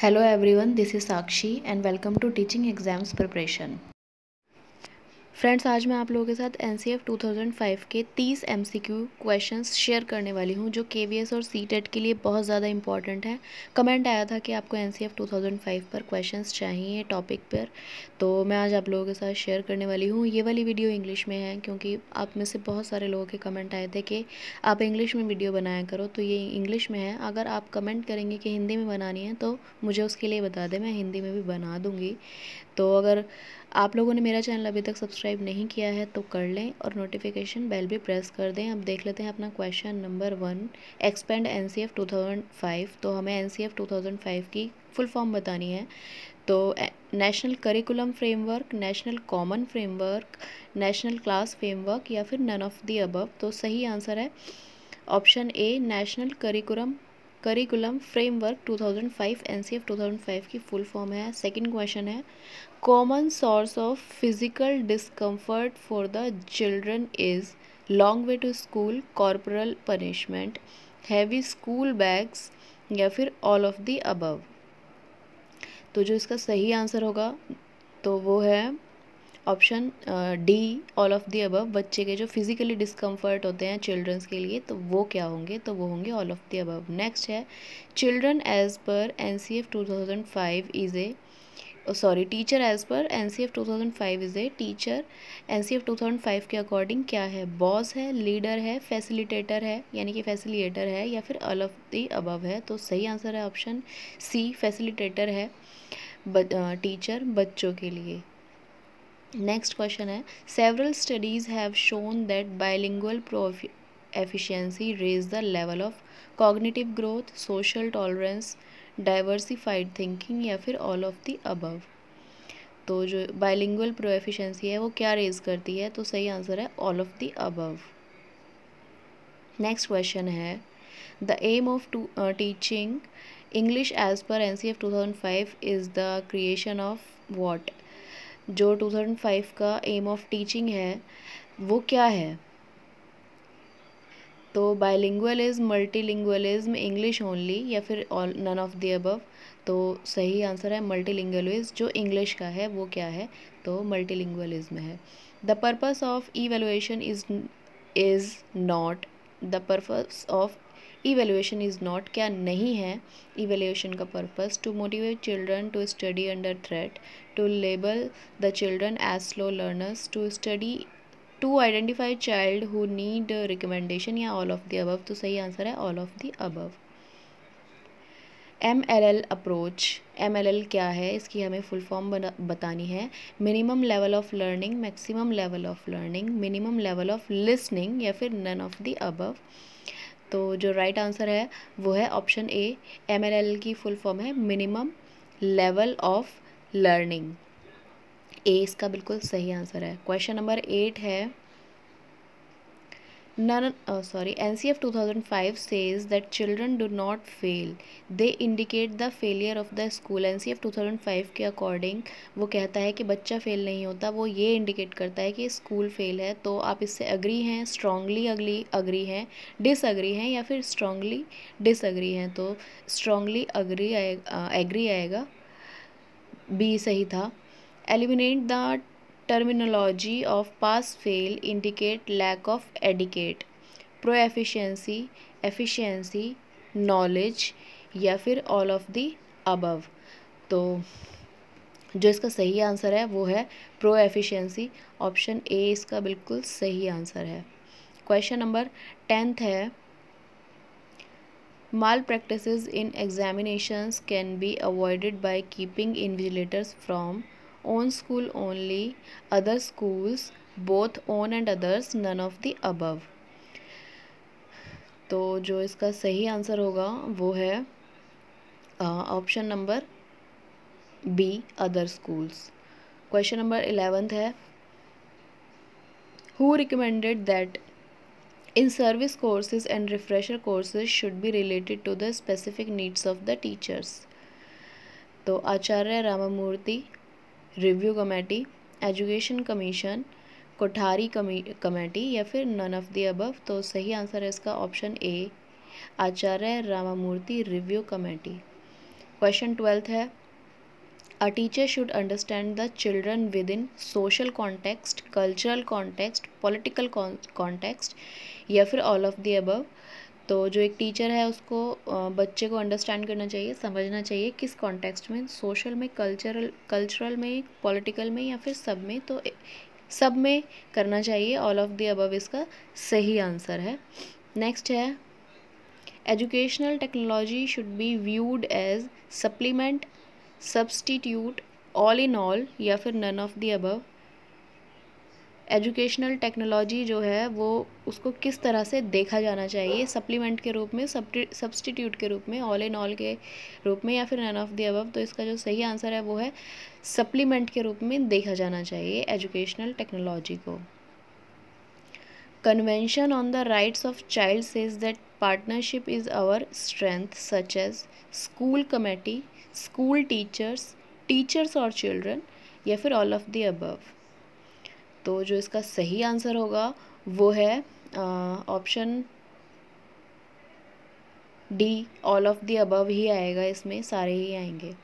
Hello everyone, this is Sakshi and welcome to Teaching Exams Preparation. Friends, आज मैं आप लोगों के साथ NCF 2005 के 30 MCQ क्वेश्चंस शेयर करने वाली हूं जो KVS और CTET के लिए बहुत ज़्यादा इंपॉर्टेंट है। कमेंट आया था कि आपको NCF 2005 पर क्वेश्चंस चाहिए टॉपिक पर, तो मैं आज आप लोगों के साथ शेयर करने वाली हूं। ये वाली वीडियो इंग्लिश में है क्योंकि आप में से बहुत सारे लोगों के कमेंट आए थे कि आप इंग्लिश में वीडियो बनाया करो, तो ये इंग्लिश में है। अगर आप कमेंट करेंगे कि हिंदी में बनानी है तो मुझे उसके लिए बता दें, मैं हिंदी में भी बना दूँगी। तो अगर आप लोगों ने मेरा चैनल अभी तक सब्सक्राइब नहीं किया है तो कर लें और नोटिफिकेशन बेल भी प्रेस कर दें। अब देख लेते हैं अपना क्वेश्चन नंबर 1, एक्सपेंड NCF 2005। तो हमें NCF 2005 की फुल फॉर्म बतानी है। तो national curriculum framework, national common framework, national class framework या फिर नन ऑफ द अबव। तो सही आंसर है option A, national curriculum framework 2005। NCF 2005 की फुल फॉर्म है। सेकंड क्वेश्चन है, common source of physical discomfort for the children is long way to school, corporal punishment, heavy school bags या फिर all of the above. तो जो इसका सही answer होगा तो वो है option D, all of the above. बच्चे के जो फिजिकली डिस्कम्फर्ट होते हैं चिल्ड्रंस के लिए, तो वो क्या होंगे, तो वो होंगे all of the above. Next है, children as per NCF 2005 is a teacher as per NCF 2005 is a teacher. NCF 2005 के अकॉर्डिंग क्या है, बॉस है, लीडर है, फैसिलिटेटर है यानी कि फैसिलिटेटर है या फिर ऑल ऑफ द अबव है। तो सही आंसर है ऑप्शन सी, फैसिलिटेटर है टीचर बच्चों के लिए। नेक्स्ट क्वेश्चन है, several studies have shown that bilingual proficiency raise the level of cognitive growth, social tolerance, diversified thinking या फिर all of the above। तो जो बाइलिंगुअल प्रोएफिशिएंसी है वो क्या रेज करती है, तो सही आंसर है all of the above. Next question है, the aim of teaching English as per NCF 2005 is the creation of what. जो 2005 का एम ऑफ टीचिंग है वो क्या है, तो बाइलिंगुअलिज्म, मल्टीलिंगुअलिज्म, इंग्लिश ओनली या फिर all none of the above. तो सही आंसर है मल्टीलिंगुअलिज्म। जो इंग्लिश का है वो क्या है, तो मल्टीलिंगुअलिज्म है। The purpose of evaluation is not, the purpose of evaluation is not क्या नहीं है इवैल्यूएशन का purpose, to motivate children to study under threat, to label the children as slow learners, to study, to identify child who need recommendation या all of the above. तो सही answer है all of the above. MLL approach, MLL क्या है, इसकी हमें full form बतानी है। Minimum level of learning, maximum level of learning, minimum level of listening या फिर नन ऑफ द अबव। तो जो राइट आंसर है वो है ऑप्शन ए, MLL की फुल फॉर्म है मिनिमम लेवल ऑफ लर्निंग। ए इसका बिल्कुल सही आंसर है। क्वेश्चन नंबर 8 है, NCF 2005 says that children do not fail, they indicate the failure of the school। NCF 2005 के अकॉर्डिंग वो कहता है कि बच्चा फेल नहीं होता, वो ये इंडिकेट करता है कि स्कूल फेल है। तो आप इससे अग्री हैं, स्ट्रांगली अग्री हैं, डिसअग्री हैं या फिर स्ट्रांगली डिसअग्री हैं। तो स्ट्रांगली एग्री आएगा, बी सही था। Eliminate the terminology of pass fail indicate lack of educate, proficiency, efficiency, knowledge या फिर all of the above। तो जो इसका सही आंसर है वो है proficiency, ऑप्शन ए इसका बिल्कुल सही आंसर है। क्वेश्चन नंबर 10 है, malpractices in examinations can be avoided by keeping invigilators from own school only, other schools, both own and others, none of the above। तो जो इसका सही आंसर होगा वो है option number B, other schools. Question number 11 है, who recommended that in service courses and refresher courses should be related to the specific needs of the teachers। तो Acharya Ramamurti, review committee, education commission, Kothari committee या फिर none of the above. तो सही answer है इसका option A, Acharya Ramamurti review committee. Question 12th है, a teacher should understand the children with in social context, cultural context, political context या फिर all of the above. तो जो एक टीचर है उसको बच्चे को अंडरस्टैंड करना चाहिए, समझना चाहिए किस कॉन्टेक्स्ट में, सोशल में, कल्चरल में, पॉलिटिकल में या फिर सब में। तो सब में करना चाहिए, ऑल ऑफ द अबव इसका सही आंसर है। नेक्स्ट है, educational technology should be viewed as supplement, substitute, all in all या फिर none of the above. Educational technology जो है वो उसको किस तरह से देखा जाना चाहिए, सप्लीमेंट के रूप में, सब्सटीट्यूट के रूप में, ऑल इन ऑल के रूप में या फिर नन ऑफ द अबव। तो इसका जो सही आंसर है वो है सप्लीमेंट के रूप में देखा जाना चाहिए एजुकेशनल टेक्नोलॉजी को। Convention on the rights of child says that partnership is our strength such as school committee, school teachers, teachers और चिल्ड्रन या फिर ऑल ऑफ द अबव। तो जो इसका सही आंसर होगा वो है option D, all of the above ही आएगा, इसमें सारे ही आएंगे।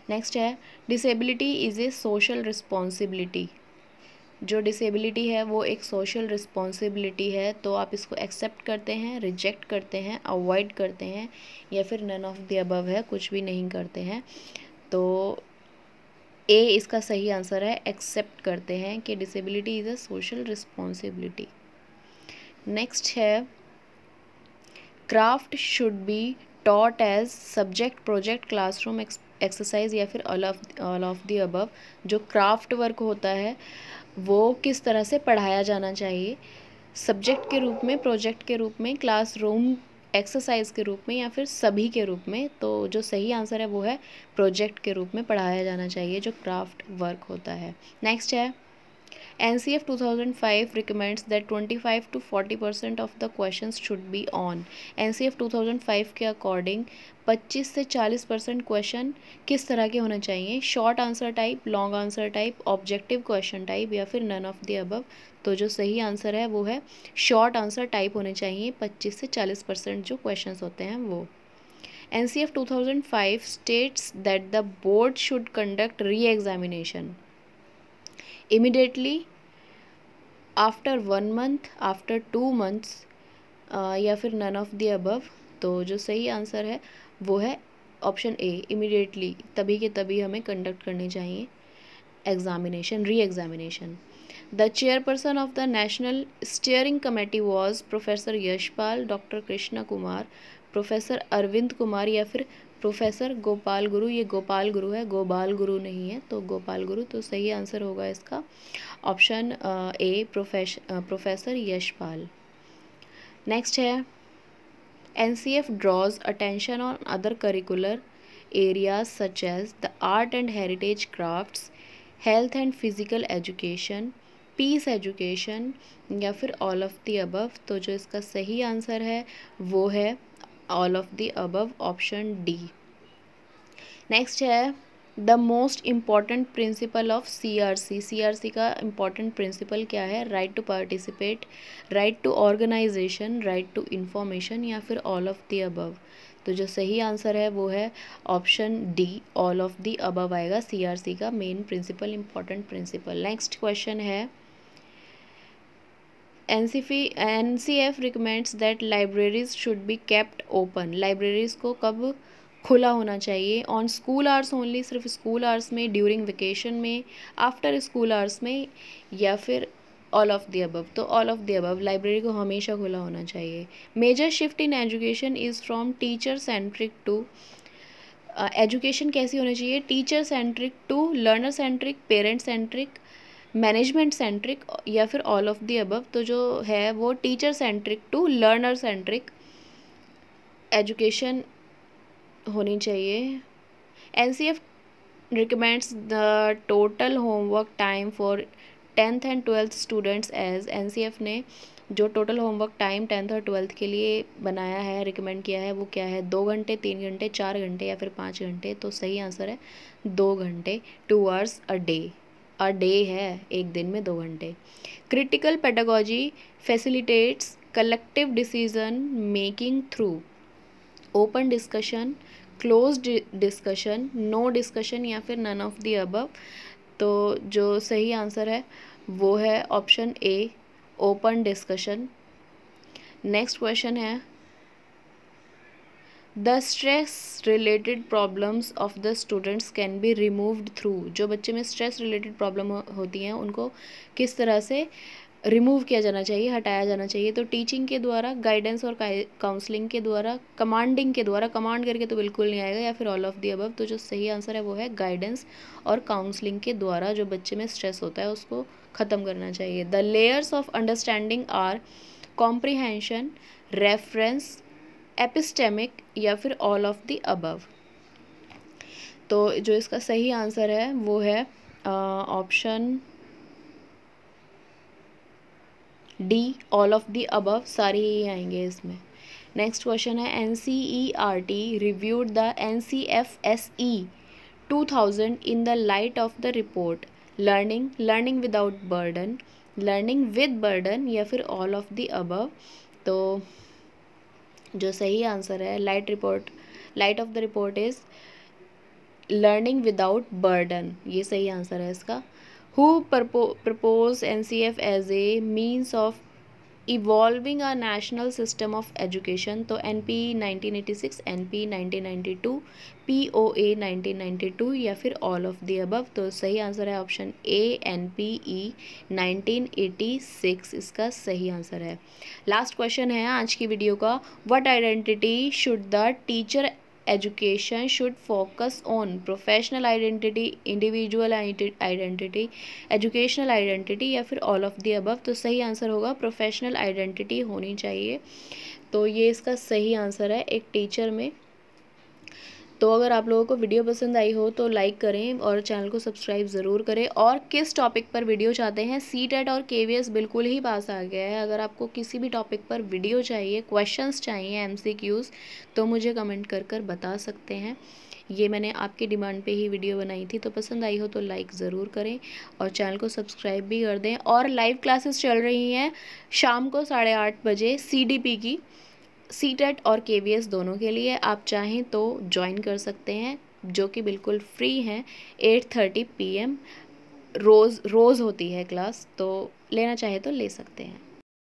नेक्स्ट है, disability is a social responsibility. जो डिसेबिलिटी है वो एक सोशल रिस्पॉन्सिबिलिटी है, तो आप इसको एक्सेप्ट करते हैं, रिजेक्ट करते हैं, अवॉइड करते हैं या फिर नन ऑफ द अबव है, कुछ भी नहीं करते हैं। तो ए इसका सही आंसर है, एक्सेप्ट करते हैं कि disability is a social responsibility. Next है, craft should be taught as subject, project, classroom exercise या फिर ऑल ऑफ द अबव। जो क्राफ्ट वर्क होता है वो किस तरह से पढ़ाया जाना चाहिए, सब्जेक्ट के रूप में, प्रोजेक्ट के रूप में, क्लासरूम एक्सरसाइज के रूप में या फिर सभी के रूप में। तो जो सही आंसर है वो है प्रोजेक्ट के रूप में पढ़ाया जाना चाहिए जो क्राफ्ट वर्क होता है। नेक्स्ट है, NCF 2005 recommends that 25 to 40% of the questions should be on। NCF 2005 के अकॉर्डिंग 25 से 40% क्वेश्चन किस तरह के होने चाहिए, short answer type, long answer type, objective question type या फिर नन ऑफ द अबव। तो जो सही आंसर है वो है शॉर्ट आंसर टाइप होने चाहिए 25 से 40% जो क्वेश्चंस होते हैं वो। NCF 2005 states that the board should conduct re-examination immediately, after 1 month, after 2 months या फिर नन ऑफ द अबव। तो जो सही आंसर है वो है ऑप्शन ए, इमीडिएटली, तभी के तभी हमें कंडक्ट करनी चाहिए examination, re-examination. The chairperson of the national steering committee was professor Yashpal, doctor Krishna Kumar, professor Arvind Kumar या फिर प्रोफेसर गोपाल गुरु। ये गोपाल गुरु है, गोपाल गुरु नहीं है, तो गोपाल गुरु। तो सही आंसर होगा इसका option A, professor Yashpal. Next है, NCF draws attention on other curricular areas such as the art and heritage crafts, health and physical education, peace education या फिर all of the above। तो जो इसका सही आंसर है वो है all of the above, option D. Next है, the most important principle of CRC। CRC का इम्पॉर्टेंट प्रिंसिपल क्या है, right to participate, right to organization, right to information या फिर ऑल ऑफ द अबव। तो जो सही आंसर है वो है option D, all of the above आएगा CRC का main principle, important principle. Next question है, NCF recommends that libraries should be kept open. Libraries को कब खुला होना चाहिए, ऑन स्कूल आवर्स ओनली, सिर्फ स्कूल आवर्स में, ड्यूरिंग वेकेशन में, आफ्टर स्कूल आवर्स में या फिर ऑल ऑफ द अबव। तो all of the above, library को हमेशा खुला होना चाहिए। Major shift in education is from teacher centric to, education कैसी होनी चाहिए, teacher centric to learner centric, parent centric, management centric या फिर ऑल ऑफ द अबव। तो जो है वो teacher centric to learner centric education होनी चाहिए। NCF recommends the total homework time for 10th and 12th students as. NCF ने जो टोटल होमवर्क टाइम 10th और 12th के लिए बनाया है, रिकमेंड किया है, वो क्या है, 2 घंटे, 3 घंटे, 4 घंटे या फिर 5 घंटे। तो सही आंसर है 2 घंटे, 2 hours a day. A day है, एक दिन में 2 घंटे। Critical pedagogy facilitates collective decision making through open discussion, closed discussion, no discussion या फिर नन ऑफ द अबव। तो जो सही आंसर है वो है option A, open discussion. Next question है, the stress related problems of the students can be removed through. जो बच्चे में स्ट्रेस रिलेटेड प्रॉब्लम होती हैं उनको किस तरह से रिमूव किया जाना चाहिए, हटाया जाना चाहिए? तो टीचिंग के द्वारा, गाइडेंस और काउंसलिंग के द्वारा, कमांडिंग के द्वारा, कमांड करके तो बिल्कुल नहीं आएगा, या फिर ऑल ऑफ द अबव। तो जो सही आंसर है वो है गाइडेंस और काउंसलिंग के द्वारा जो बच्चे में स्ट्रेस होता है उसको ख़त्म करना चाहिए। The layers of understanding are comprehension, reference, epistemic या फिर ऑल ऑफ द अबव। तो जो इसका सही आंसर है वो है option D, all of the above, सारी ही आएंगे इसमें। नेक्स्ट क्वेश्चन है, NCERT reviewed the NCFSE 2000 in the light of the report learning, learning without burden, learning with burden या फिर ऑल ऑफ द अबव। तो जो सही आंसर है, light of the report is learning without burden, ये सही answer है इसका। Who proposed NCF as a means of evolving a national system of education? तो NP 1986, NP 1992, POA 1992 या फिर all of the above। तो सही आंसर है ऑप्शन ए, NPE 1986 इसका सही आंसर है। लास्ट क्वेश्चन है आज की वीडियो का, what identity should the teacher education should focus on? Professional identity, individual identity, educational identity या फिर ऑल ऑफ द अबव। तो सही आंसर होगा प्रोफेशनल आइडेंटिटी होनी चाहिए। तो ये इसका सही आंसर है एक टीचर में। तो अगर आप लोगों को वीडियो पसंद आई हो तो लाइक करें और चैनल को सब्सक्राइब ज़रूर करें। और किस टॉपिक पर वीडियो चाहते हैं? CTET और KVS बिल्कुल ही पास आ गया है। अगर आपको किसी भी टॉपिक पर वीडियो चाहिए, क्वेश्चंस चाहिए, MCQs, तो मुझे कमेंट कर बता सकते हैं। ये मैंने आपकी डिमांड पे ही वीडियो बनाई थी। तो पसंद आई हो तो लाइक ज़रूर करें और चैनल को सब्सक्राइब भी कर दें। और लाइव क्लासेस चल रही हैं शाम को 8:30 बजे CDP की, CTET और KVS दोनों के लिए। आप चाहें तो ज्वाइन कर सकते हैं, जो कि बिल्कुल फ्री हैं। 8:30 PM रोज़ होती है क्लास, तो लेना चाहे तो ले सकते हैं।